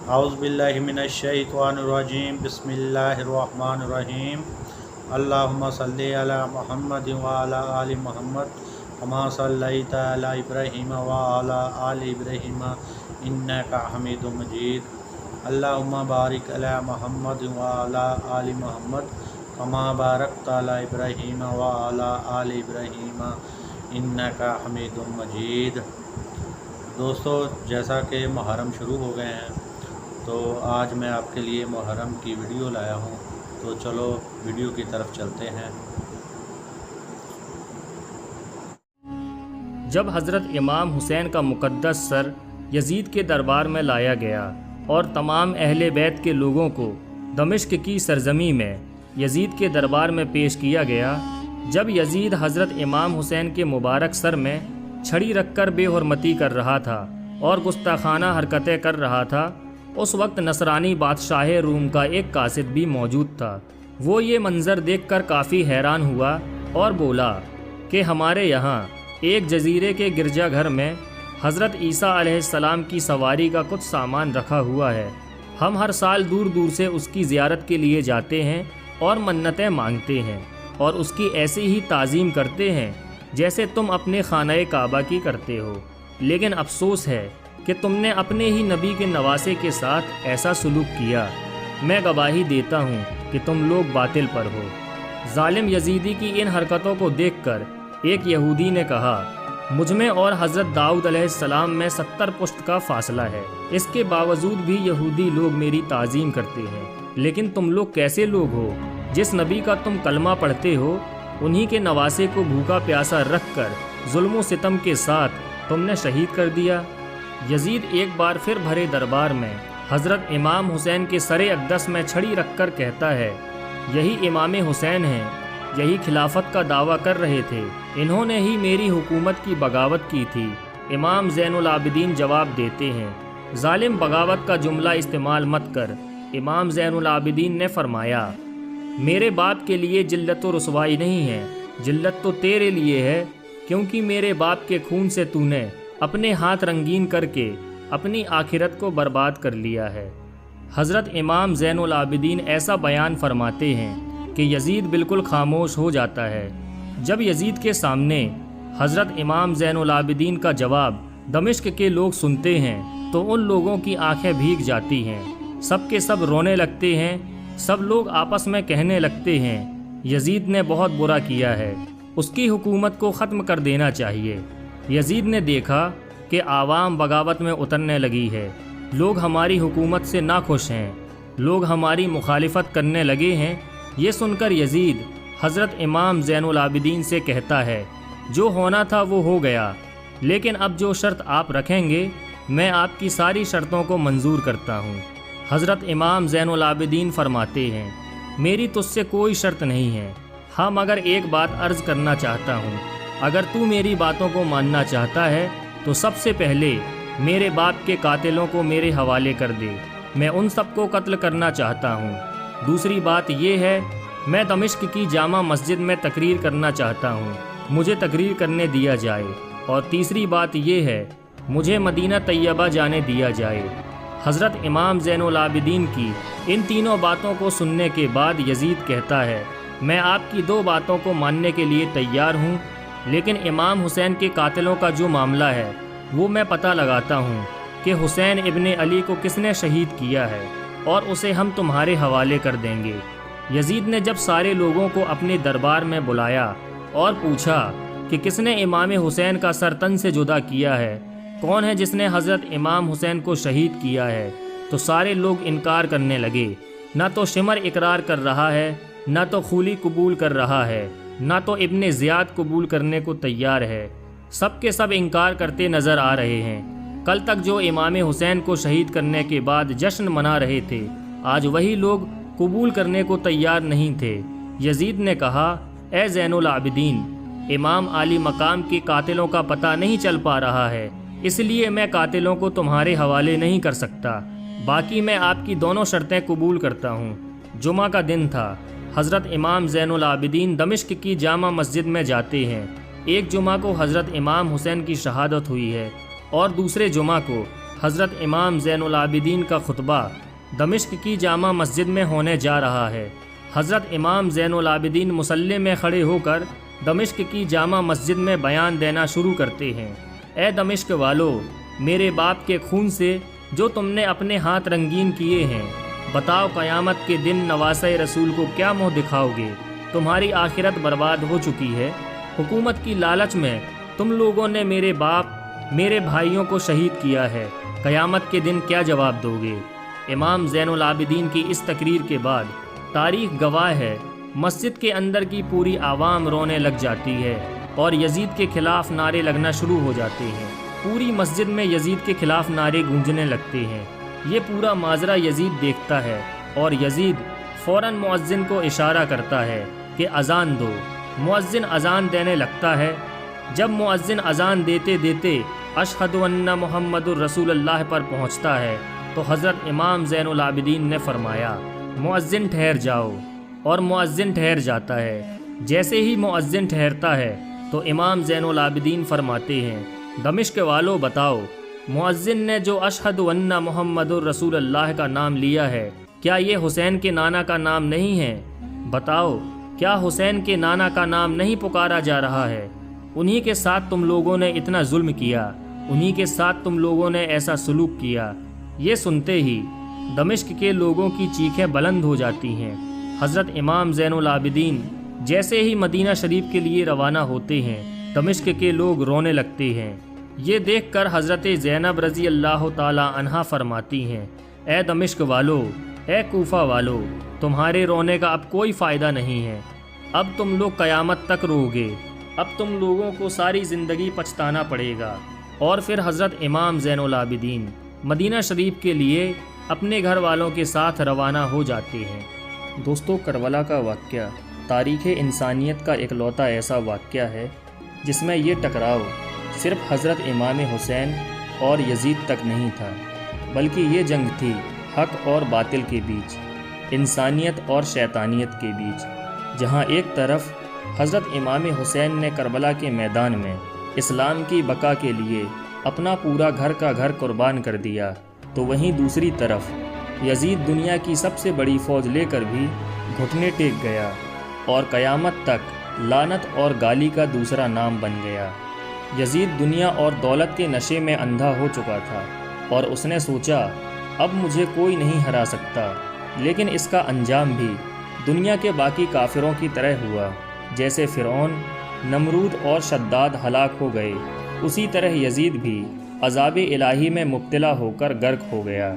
औज़ु बिल्लाहि मिनश्शैतानिर्रजीम बिस्मिल्लाहिर्रहमानिर्रहीम अल्लाहुम्मा सल्लि अला मुहम्मद व अला आलि मुहम्मद कमा सल्लैता अला इब्राहीम व अला आलि इब्राहीम इन्नका हमीदुम मजीद अल्लाहुम्मा बारिक अला मुहम्मद व अला आलि मुहम्मद कमा बारकता अला इब्राहीम व अला आलि इब्राहीम इन्नका हमीदुम मजीद। दोस्तों, जैसा कि मुहर्रम शुरू हो गए हैं तो आज मैं आपके लिए मुहर्रम की वीडियो लाया हूँ, तो चलो वीडियो की तरफ चलते हैं। जब हज़रत इमाम हुसैन का मुक़द्दस सर यजीद के दरबार में लाया गया और तमाम अहले बैत के लोगों को दमिश्क की सरजमी में यजीद के दरबार में पेश किया गया, जब यजीद हज़रत इमाम हुसैन के मुबारक सर में छड़ी रखकर बेहुरमती कर रहा था और गुस्ताखाना हरकतें कर रहा था, उस वक्त नसरानी बादशाह रूम का एक कासिद भी मौजूद था। वो ये मंज़र देखकर काफ़ी हैरान हुआ और बोला कि हमारे यहाँ एक जजीरे के गिरजाघर में हज़रत ईसा अलैहिस्सलाम की सवारी का कुछ सामान रखा हुआ है। हम हर साल दूर दूर से उसकी ज़ियारत के लिए जाते हैं और मन्नतें मांगते हैं और उसकी ऐसी ही ताज़ीम करते हैं जैसे तुम अपने खाना काबा की करते हो। लेकिन अफसोस है कि तुमने अपने ही नबी के नवासे के साथ ऐसा सलूक किया। मैं गवाही देता हूँ कि तुम लोग बातिल पर हो। जालिम यजीदी की इन हरकतों को देखकर एक यहूदी ने कहा, मुझमें और हज़रत दाऊद अलैहिस्सलाम में 70 पुश्त का फासला है, इसके बावजूद भी यहूदी लोग मेरी ताज़ीम करते हैं। लेकिन तुम लोग कैसे लोग हो? जिस नबी का तुम कलमा पढ़ते हो उन्हीं के नवासे को भूखा प्यासा रख कर जुल्म सितम के साथ तुमने शहीद कर दिया। यजीद एक बार फिर भरे दरबार में हज़रत इमाम हुसैन के सरे अक़दस में छड़ी रखकर कहता है, यही इमाम हुसैन हैं, यही खिलाफत का दावा कर रहे थे, इन्होंने ही मेरी हुकूमत की बगावत की थी। इमाम ज़ैनुल आबिदीन जवाब देते हैं, जालिम बगावत का जुमला इस्तेमाल मत कर। इमाम ज़ैनुल आबिदीन ने फरमाया, मेरे बाप के लिए जिल्लत व रुसवाई नहीं है, जिल्लत तो तेरे लिए है, क्योंकि मेरे बाप के खून से तूने अपने हाथ रंगीन करके अपनी आखिरत को बर्बाद कर लिया है। हज़रत इमाम ज़ैनुल आबिदीन ऐसा बयान फरमाते हैं कि यजीद बिल्कुल खामोश हो जाता है। जब यजीद के सामने हज़रत इमाम ज़ैनुल आबिदीन का जवाब दमिश्क के लोग सुनते हैं तो उन लोगों की आंखें भीग जाती हैं, सब के सब रोने लगते हैं। सब लोग आपस में कहने लगते हैं, यजीद ने बहुत बुरा किया है, उसकी हुकूमत को ख़त्म कर देना चाहिए। यजीद ने देखा कि आवाम बगावत में उतरने लगी है, लोग हमारी हुकूमत से नाखुश हैं, लोग हमारी मुखालिफत करने लगे हैं। ये सुनकर यजीद हज़रत इमाम ज़ैनुल आबिदीन से कहता है, जो होना था वो हो गया, लेकिन अब जो शर्त आप रखेंगे मैं आपकी सारी शर्तों को मंजूर करता हूँ। हज़रत इमाम ज़ैनुल आबिदीन फरमाते हैं, मेरी तुझसे कोई शर्त नहीं है, हाँ मगर एक बात अर्ज़ करना चाहता हूँ। अगर तू मेरी बातों को मानना चाहता है तो सबसे पहले मेरे बाप के कातिलों को मेरे हवाले कर दे, मैं उन सबको कत्ल करना चाहता हूँ। दूसरी बात यह है, मैं दमिश्क की जामा मस्जिद में तकरीर करना चाहता हूँ, मुझे तकरीर करने दिया जाए। और तीसरी बात यह है, मुझे मदीना तैयबा जाने दिया जाए। हज़रत इमाम ज़ैनुल आबिदीन की इन तीनों बातों को सुनने के बाद यजीद कहता है, मैं आपकी दो बातों को मानने के लिए तैयार हूँ, लेकिन इमाम हुसैन के कातिलों का जो मामला है वो मैं पता लगाता हूँ कि हुसैन इब्ने अली को किसने शहीद किया है और उसे हम तुम्हारे हवाले कर देंगे। यजीद ने जब सारे लोगों को अपने दरबार में बुलाया और पूछा कि किसने इमाम हुसैन का सर तन से जुदा किया है, कौन है जिसने हज़रत इमाम हुसैन को शहीद किया है, तो सारे लोग इनकार करने लगे। ना तो शिमर इकरार कर रहा है, ना तो खूली कबूल कर रहा है, ना तो इब्ने ज़ियाद कबूल करने को तैयार है। सब के सब इनकार करते नज़र आ रहे हैं। कल तक जो इमाम हुसैन को शहीद करने के बाद जश्न मना रहे थे, आज वही लोग कबूल करने को तैयार नहीं थे। यजीद ने कहा, ए ज़ैनुल आबिदीन, इमाम आली मकाम के कातिलों का पता नहीं चल पा रहा है, इसलिए मैं कातिलों को तुम्हारे हवाले नहीं कर सकता। बाकी मैं आपकी दोनों शर्तें कबूल करता हूँ। जुमा का दिन था, हज़रत इमाम ज़ैनुल आबिदीन दमिश्क की जामा मस्जिद में जाते हैं। एक जुमा को हज़रत इमाम हुसैन की शहादत हुई है और दूसरे जुमा को حضرت امام زین العابدین کا خطبہ دمشق کی جامع مسجد میں ہونے جا رہا ہے۔ حضرت امام زین العابدین مصلی میں کھڑے ہو کر دمشق کی جامع مسجد میں بیان دینا شروع کرتے ہیں۔ اے دمشق والو، میرے باپ کے خون سے جو تم نے اپنے ہاتھ رنگین کیے ہیں، بتاؤ قیامت کے دن نواسۂ رسول کو کیا منہ دکھاؤ گے؟ تمہاری آخرت برباد ہو چکی ہے۔ حکومت کی لالچ میں تم لوگوں نے میرے باپ، میرے بھائیوں کو شہید کیا ہے، قیامت کے دن کیا جواب دو گے؟ امام زین العابدین کی اس تقریر کے بعد تاریخ گواہ ہے، مسجد کے اندر کی پوری عوام رونے لگ جاتی ہے اور یزید کے خلاف نعرے لگنا شروع ہو جاتے ہیں۔ پوری مسجد میں یزید کے خلاف نعرے گونجنے لگتے ہیں۔ یہ پورا ماجرا یزید دیکھتا ہے اور یزید فوراً مؤذن کو اشارہ کرتا ہے کہ اذان دو۔ مؤذن اذان دینے لگتا ہے۔ جب مؤذن اذان دیتے دیتے اشہد ان محمد الرسول اللہ پر پہنچتا ہے تو حضرت امام زین العابدین نے فرمایا مؤذن ٹھہر جاؤ، اور مؤذن ٹھہر جاتا ہے۔ جیسے ہی مؤذن ٹھہرتا ہے تو امام زین العابدین فرماتے ہیں دمشق والو بتاؤ، مؤذن نے جو اشہد ان محمد الرسول اللہ کا نام لیا ہے، کیا یہ حسین کے نانا کا نام نہیں ہے؟ بتاؤ، کیا حسین کے نانا کا نام نہیں پکارا جا رہا ہے؟ انہی کے ساتھ تم لوگوں نے اتنا ظلم کیا، انہی کے ساتھ تم لوگوں نے ایسا سلوک کیا۔ یہ سنتے ہی دمشق کے لوگوں کی چیخیں بلند ہو جاتی ہیں۔ حضرت امام زین العابدین جیسے ہی مدینہ شریف کے لیے روانہ ہوتے ہیں، دمشق کے لوگ رونے لگتے ہیں۔ یہ دیکھ کر حضرت زینب رضی اللہ تعالی عنہا فرماتی ہیں اے دمشق والو، اے کوفہ والو، تمہارے رونے کا اب کوئی فائدہ نہیں ہے۔ اب تم لوگ قیامت تک روگے، اب تم لوگوں کو ساری زندگی پچھتانا پڑے گا۔ اور پھر حضرت امام زین العابدین مدینہ شریف کے لیے اپنے گھر والوں کے ساتھ روانہ ہو جاتے ہیں۔ دوستو، کربلا کا واقعہ تاریخ انسانیت کا اکلوتا ایسا واقعہ ہے جس میں یہ ٹکراؤ صرف حضرت امام حسین اور یزید تک نہیں تھا، بلکہ یہ جنگ تھی حق اور باطل کے بیچ، انسانیت اور شیطانیت کے بیچ۔ جہاں ایک طرف حضرت امام حسین نے کربلا کے میدان میں اسلام کی بقا کے لیے اپنا پورا گھر کا گھر قربان کر دیا، تو وہیں دوسری طرف یزید دنیا کی سب سے بڑی فوج لے کر بھی گھٹنے ٹیک گیا اور قیامت تک لعنت اور گالی کا دوسرا نام بن گیا۔ یزید دنیا اور دولت کے نشے میں اندھا ہو چکا تھا اور اس نے سوچا اب مجھے کوئی نہیں ہرا سکتا، لیکن اس کا انجام بھی دنیا کے باقی کافروں کی طرح ہوا۔ جیسے فرعون، نمرود اور شداد ہلاک ہو گئے، اسی طرح یزید بھی عذاب الہی میں مبتلا ہو کر غرق ہو گیا۔